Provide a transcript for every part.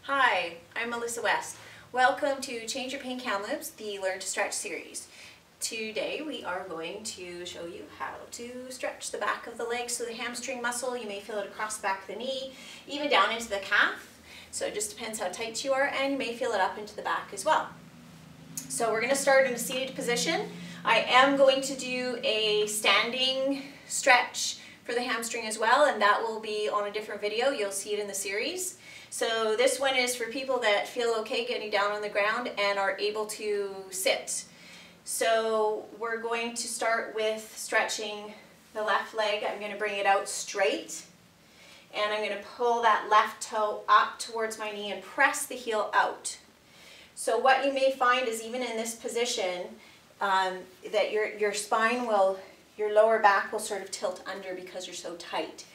Hi, I'm Melissa West. Welcome to Change Your Pain Kamloops, the Learn to Stretch series. Today we are going to show you how to stretch the back of the leg. So the hamstring muscle, you may feel it across the back of the knee, even down into the calf. So it just depends how tight you are, and you may feel it up into the back as well. So we're going to start in a seated position. I am going to do a standing stretch for the hamstring as well, and that will be on a different video. You'll see it in the series. So this one is for people that feel okay getting down on the ground and are able to sit. So we're going to start with stretching the left leg. I'm going to bring it out straight, and I'm going to pull that left toe up towards my knee and press the heel out. So what you may find is, even in this position, that your spine will, your lower back will sort of tilt under because you're so tight.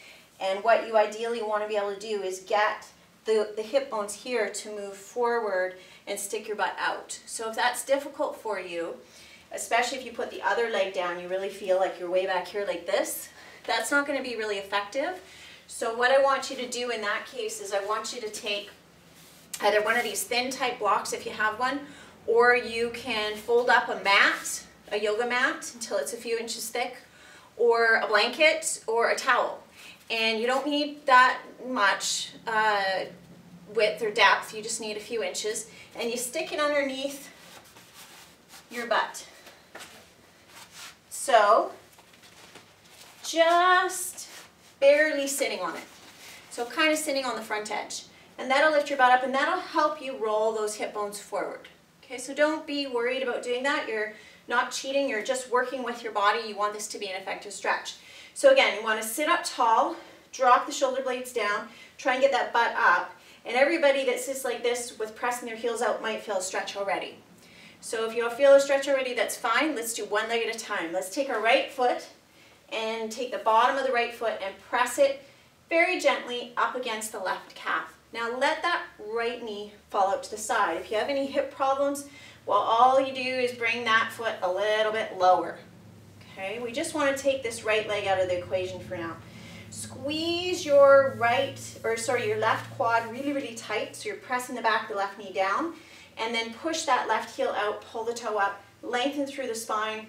And what you ideally want to be able to do is get the hip bones here to move forward and stick your butt out. So if that's difficult for you, especially if you put the other leg down, you really feel like you're way back here like this, that's not going to be really effective. So what I want you to do in that case is I want you to take either one of these thin type blocks if you have one, or you can fold up a mat, a yoga mat, until it's a few inches thick, or a blanket or a towel. And you don't need that much width or depth, you just need a few inches, and you stick it underneath your butt. So just barely sitting on it. So kind of sitting on the front edge. And that'll lift your butt up, and that'll help you roll those hip bones forward. Okay, so don't be worried about doing that. You're not cheating, you're just working with your body. You want this to be an effective stretch. So again, you want to sit up tall, drop the shoulder blades down, try and get that butt up. And everybody that sits like this with pressing their heels out might feel a stretch already. So if you feel a stretch already, that's fine. Let's do one leg at a time. Let's take our right foot and take the bottom of the right foot and press it very gently up against the left calf. Now let that right knee fall out to the side. If you have any hip problems, well, all you do is bring that foot a little bit lower. Okay, we just want to take this right leg out of the equation for now. Squeeze your your left quad really, really tight, so you're pressing the back of the left knee down, and then push that left heel out, pull the toe up, lengthen through the spine,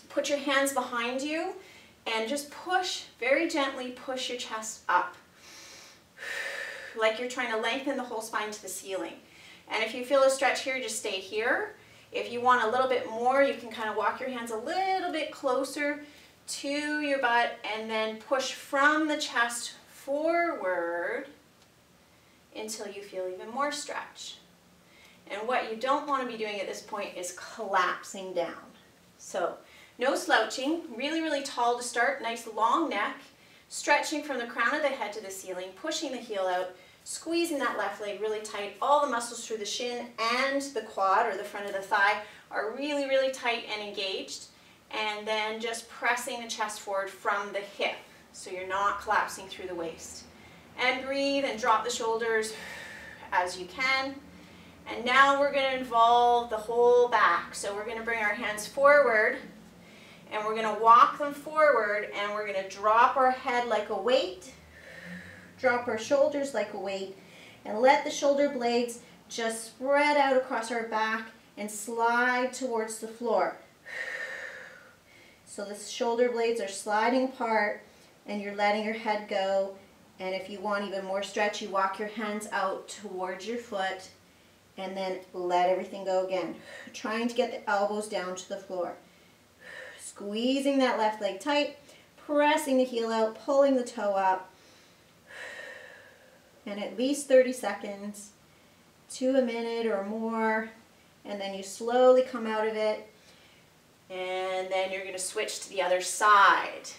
put your hands behind you, and just push, very gently push your chest up, like you're trying to lengthen the whole spine to the ceiling. And if you feel a stretch here, just stay here. If you want a little bit more, you can kind of walk your hands a little bit closer to your butt and then push from the chest forward until you feel even more stretch. And what you don't want to be doing at this point is collapsing down. So no slouching, really, really tall to start, nice long neck, stretching from the crown of the head to the ceiling, pushing the heel out, squeezing that left leg really tight. All the muscles through the shin and the quad, or the front of the thigh, are really, really tight and engaged. And then just pressing the chest forward from the hip, so you're not collapsing through the waist. And breathe and drop the shoulders as you can. And now we're going to involve the whole back. So we're going to bring our hands forward, and we're going to walk them forward, and we're going to drop our head like a weight, drop our shoulders like a weight, and let the shoulder blades just spread out across our back and slide towards the floor. So the shoulder blades are sliding apart, and you're letting your head go. And if you want even more stretch, you walk your hands out towards your foot, and then let everything go again. Trying to get the elbows down to the floor. Squeezing that left leg tight, pressing the heel out, pulling the toe up, and at least 30 seconds to a minute or more, and then you slowly come out of it, and then you're going to switch to the other side.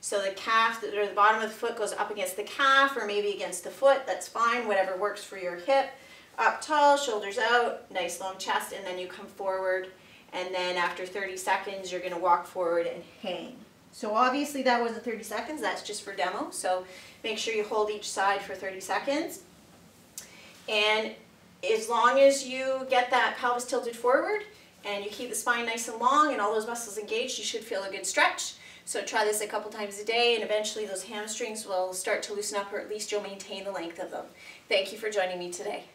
So the calf, or the bottom of the foot goes up against the calf, or maybe against the foot, that's fine, whatever works for your hip. Up tall, shoulders out, nice long chest, and then you come forward, and then after 30 seconds you're going to walk forward and hang. So obviously that wasn't 30 seconds, that's just for demo, so make sure you hold each side for 30 seconds. And as long as you get that pelvis tilted forward and you keep the spine nice and long and all those muscles engaged, you should feel a good stretch. So try this a couple times a day and eventually those hamstrings will start to loosen up, or at least you'll maintain the length of them. Thank you for joining me today.